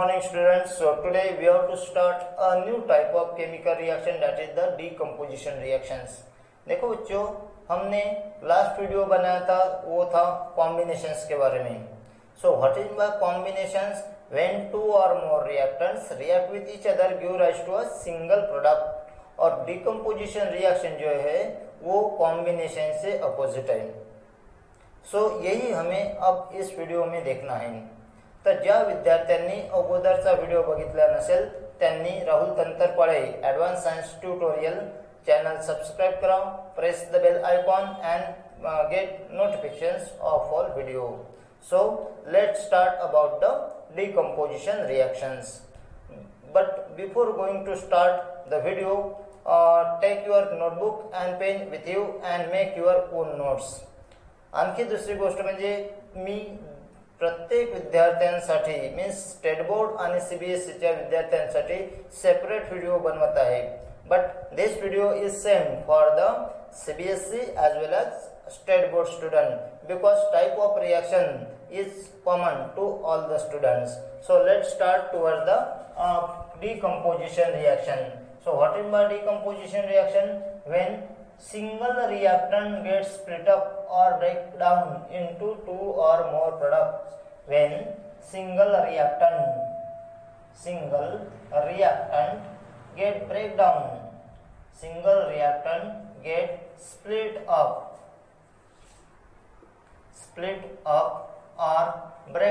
morning students. So today we have to start a new type of chemical reaction, that is the decomposition reactions. देखो बच्चों, हमने last video बनाया था वो था कॉम्बिनेशंस के बारे में. So what is by combinations? When two or more reactants react with each other give rise to a single product. और decomposition reaction जो है वो कॉम्बिनेशन से अपोजिट है. सो यही हमें अब इस व्हिडिओ में देखना है. तर ज्या विद्यार्थ्यांनी अगोदरचा व्हिडिओ बघितला नसेल त्यांनी Rahul Tantarpale advance science tutorial channel subscribe करा, press the bell icon and get notifications of all video. So let's start about the decomposition reactions. But before going to start the video, take your notebook and pen with you and make your own notes. आणखी दुसरी गोष्ट म्हणजे मी प्रत्येक विद्यार्थ्यांसाठी means state board आणि सीबीएसईच्या विद्यार्थ्यांसाठी separate video बनवत आहे. But this video is same for the CBSE as well as state board student because type of reaction is common to all the students. So let's start towards the decomposition reaction. So what is by decomposition reaction? When single reactant gets split up or break down into two or more products. When single reactant get break down, single reactant get split up or break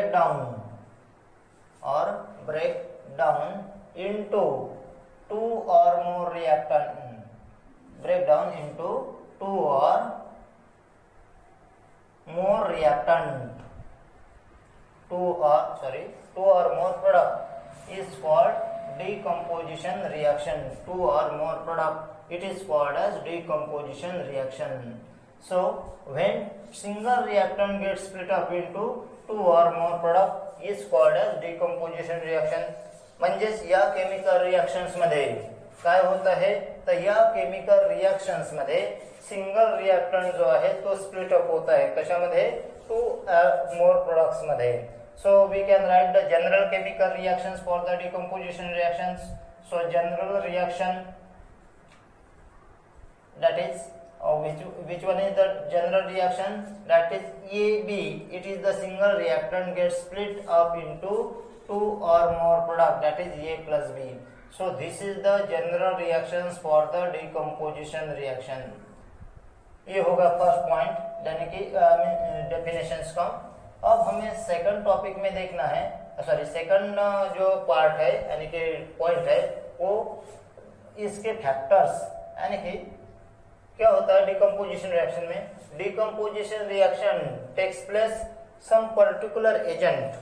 down into two or more reactant, break down into two or more reactant, two or more product is called decomposition reaction. Two or more product, it is called as decomposition reaction. So when single reactant gets split up into two or more product is called as decomposition reaction. म्हणजेच या chemical reactions मध्ये काय होत आहे तर या chemical reactions मध्ये single reactant जो आहे तो स्प्लिट अप होत आहे. कशामध्ये? टू मोर प्रोडक्ट्स मध्ये. So we can write the general chemical reactions for the decomposition reactions. So general reaction, that is which one is the general reaction? That is AB. It is the single reactant gets split up into two or more product, that is A plus B. So this is the general reactions for the decomposition reaction. ये होगा first point यानी कि definitions का. अब हमें second topic में देखना है, सेकंड जो पार्ट है यानी कि पॉइंट है वो इसके फैक्टर्स यानी कि क्या होता है डिकम्पोजिशन रिएक्शन में. Decomposition reaction takes place some particular agent.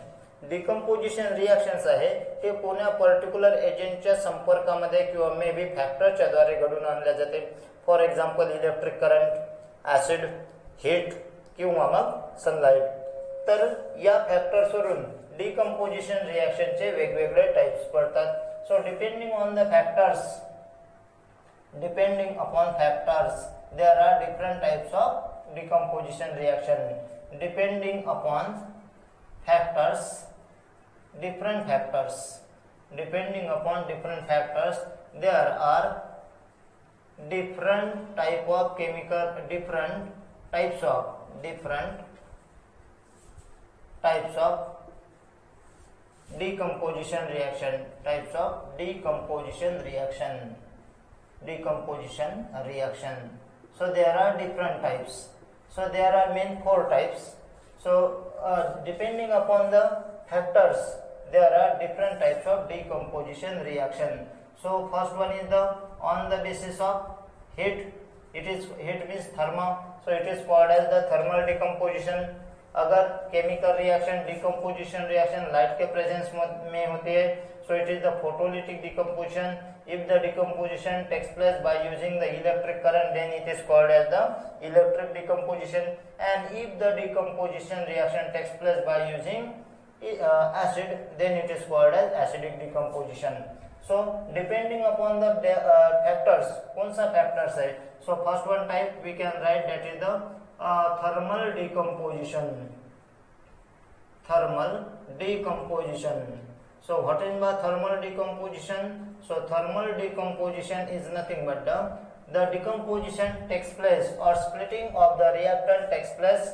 Decomposition reactions आहे ते कोणत्या पर्टिक्युलर एजंटच्या संपर्कामध्ये किंवा मे बी फॅक्टरच्या द्वारे घडून आणल्या जाते. For example electric current, acid, heat किंवा मग सनलाइट. तर या फॅक्टर्सवरून डिकम्पोजिशन रिएक्शनचे वेगवेगळे टाइप्स पडतात. So depending on the factors, depending upon factors, there are different types of decomposition reaction. Depending upon factors, depending upon different factors, there are different types of decomposition reaction. So there are different types. So there are main four types. So depending upon the factors, there are different types of decomposition reaction. So first one is the on the basis of heat. Heat means thermal. So it is called as the thermal decomposition. अगर chemical reaction decomposition reaction light के presence में होती है, so it is the photolytic decomposition. If the decomposition takes place by using the electric current, then it is called as the electric decomposition. And if the decomposition reaction takes place by using acid, then it is called as acidic decomposition. So depending upon the factors, कौन सा factors है? So first one type we can write, that is the thermal decomposition. So what is the thermal decomposition? So thermal decomposition is nothing but the decomposition takes place or splitting of the reactant takes place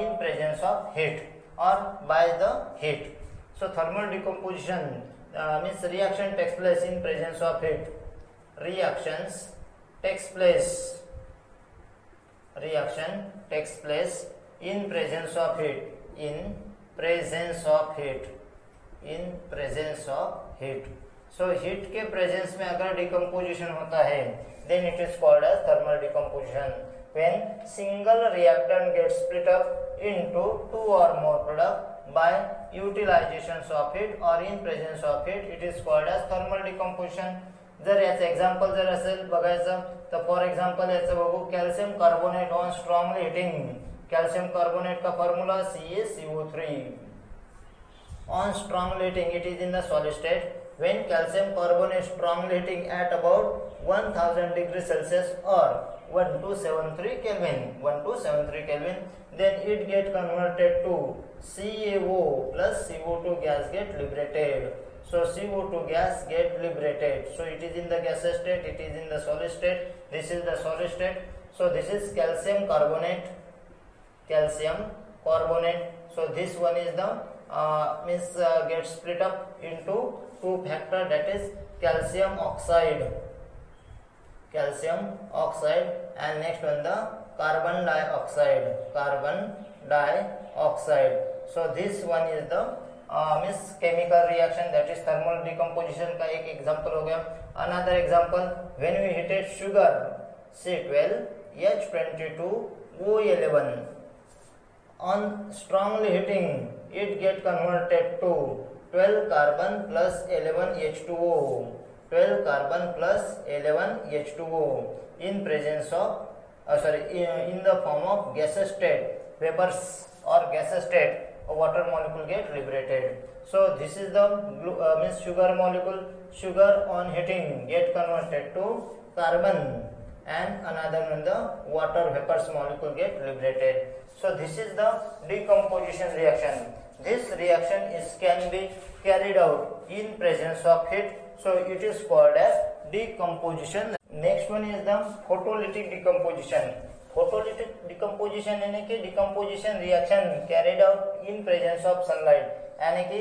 in presence of heat or by the heat. So thermal decomposition means reaction takes place in presence of heat. Reaction takes place in presence of heat. In presence of heat. So heat के presence में अगर decomposition होता है, then it is called as thermal decomposition. When single reactant gets split up into two or more product by utilizations of heat or in presence of heat, it is called as thermal decomposition. जर याचं example जर असेल बघायचं तर for example याचं बघू, calcium carbonate on strongly heating. Calcium carbonate का formula CaCO3. On strongly heating, it is in the solid state. When calcium carbonate strongly heating at about 1000 degrees Celsius or 1273 Kelvin, then it get converted to CaO plus CO2 gas get liberated. So CO2 gas get liberated. So it is in the gaseous state, it is in the solid state. This is the solid state. So this is calcium carbonate. So this one is the gets split up into two factor, that is calcium oxide, and next one the carbon dioxide. So this one is the chemical reaction, that is thermal decomposition का एक example हो गया. Another example, when we heated sugar C12H22O11 on strongly heating, it get converted to 12 carbon plus 11 H2O. In presence of in the form of gaseous state, vapors or gaseous state, a water molecule get liberated. So this is the sugar molecule. Sugar on heating get converted to carbon, and another one the water vapors molecule get liberated. So this is the decomposition reaction. This reaction can be carried out in presence of heat. So it is called as decomposition. Next one is the photolytic decomposition. Photolytic decomposition यानी कि decomposition reaction carried out in presence of sunlight. यानी कि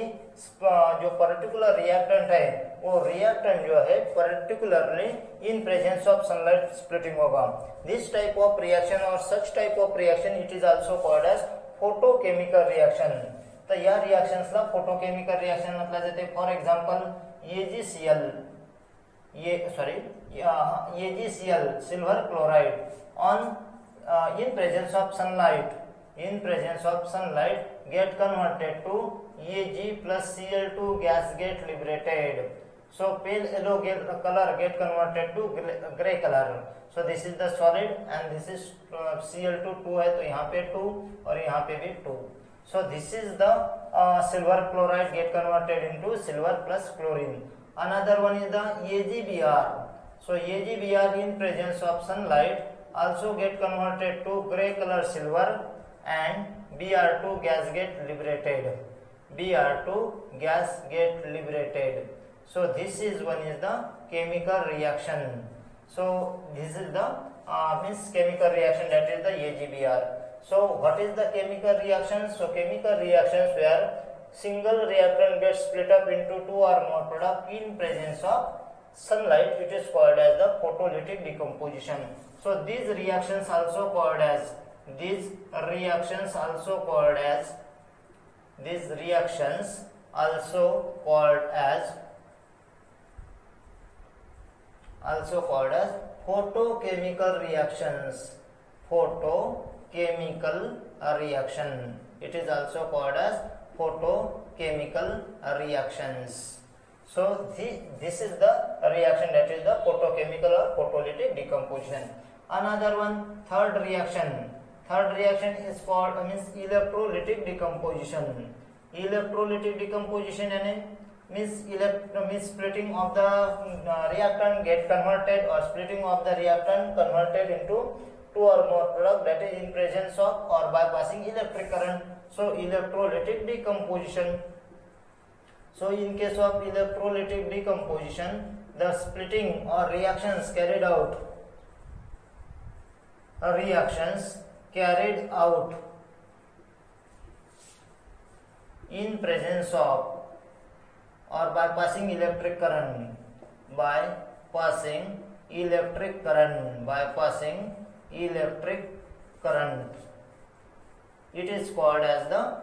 जो particular reactant है वो reactant जो है particularly in presence of sunlight splitting होगा. दिस टाइप ऑफ रिएक्शन और such type of reaction it is also called as photochemical reaction. तर या रिएक्शन्सला फोटोकेमिकल रिएक्शन म्हटलं जाते. For example AgCl silver chloride on in presence of sunlight get converted to Ag plus Cl2 gas get liberated. So pale yellow color get converted to gray color. So this is the solid and this is Cl2 2 है तो यहाँ पे 2 और यहाँ पे भी 2. So this is the silver chloride get converted into silver plus chlorine. Another one is the AgBr. So AgBr in presence of sunlight also get converted to gray color silver and Br2 gas get liberated. So this is one is the chemical reaction. So this is the chemical reaction, that is the AgBr. So what is the chemical reaction? So chemical reactions where single reactant gets split up into two or more product in presence of sunlight, it is called as the photolytic decomposition. So these reactions also called as photochemical reactions. It is also called as photochemical reactions. So this is the reaction, that is the photochemical or photolytic decomposition. Another one, third reaction is called electrolytic decomposition. Electrolytic decomposition means splitting of the reactant get converted or splitting of the reactant converted into two or more product, that is in presence of or by passing electric current. So electrolytic decomposition. So in case of electrolytic decomposition, the splitting or reactions carried out in presence of or by passing electric current, it is called as the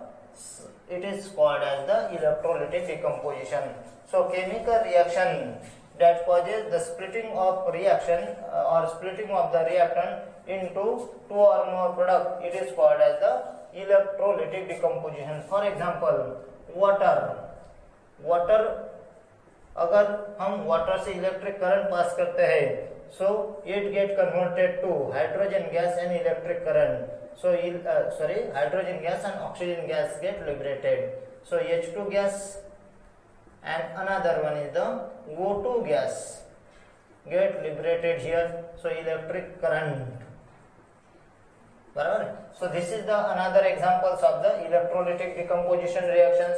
electrolytic decomposition. So chemical reaction that causes the splitting of reaction or splitting of the reactant into two or more products, it is called as the electrolytic decomposition. For example, water अगर हम water से electric current pass करते हैं, so it get converted to hydrogen gas and electric current. So hydrogen gas and oxygen gas get liberated. So H2 gas and another one is the O2 gas get liberated here. So electric current. So this is the another examples of the electrolytic decomposition reactions.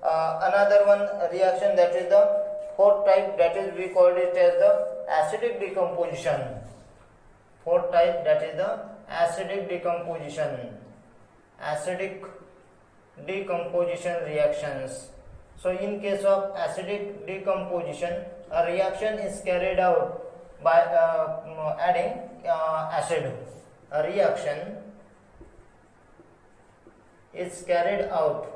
Another one reaction, that is the fourth type, that is we called it as the acidic decomposition. Fourth type, that is the acidic decomposition reactions. So in case of acidic decomposition, a reaction is carried out by adding acid. A reaction is carried out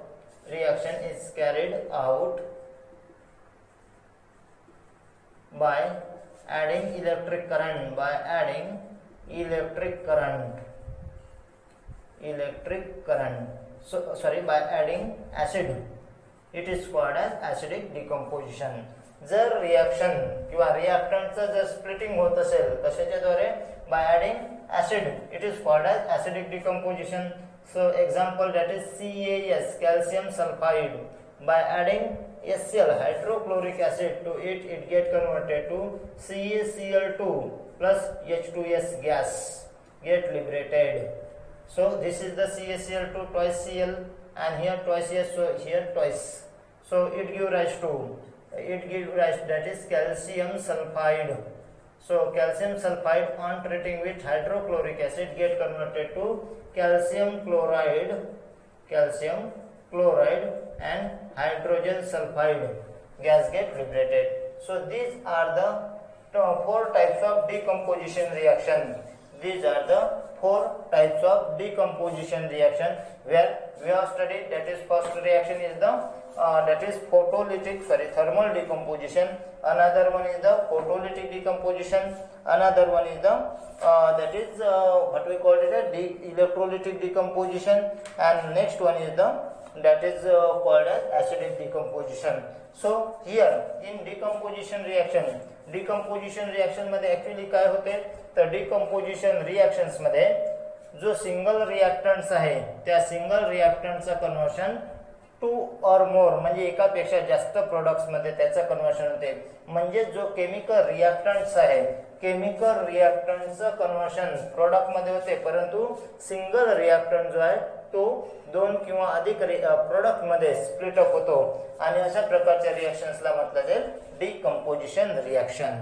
by adding electric current, by adding acid. It is called as acidic decomposition. जर reaction किंवा रिएक्टंटचं जर splitting होत असेल कशाच्याद्वारे, by adding acid, it is called as acidic decomposition. So example, that is CaS, calcium sulfide. By adding HCl, hydrochloric acid, to it, it get converted to CaCl2 plus H2S gas get liberated. So this is the CaCl2 twice Cl and here twice S, so here twice. So it gives rise, that is calcium sulfide. So calcium sulfide on treating with hydrochloric acid get converted to calcium chloride and hydrogen sulfide gas get liberated. So these are the four types of decomposition reaction. These are the four types of decomposition reaction where we have studied, that is first reaction is the thermal decomposition. Another one is the photolytic decomposition. Another one is the what we call it as electrolytic decomposition, and next one is called as acidic decomposition. So here in decomposition reaction मध्ये actually काय होते, तर decomposition reactions मध्ये जो single reactants आहे त्या single रिएक्टंटचं conversion to और मोर म्हणजे एकापेक्षा जास्त प्रोडक्ट्स मध्ये त्याचं कन्वर्शन होते. म्हणजे जो केमिकल रिएक्टंट्स आहे, केमिकल रिएक्टंटचं कन्वर्शन प्रोडक्ट मध्ये होते, परंतु सिंगल रिएक्टंट जो आहे तो दोन किंवा अधिक प्रोडक्ट मध्ये स्प्लिट अप होतो आणि अशा प्रकारच्या रिएक्शन्सला म्हटलं जाईल डिकम्पोजिशन रिएक्शन.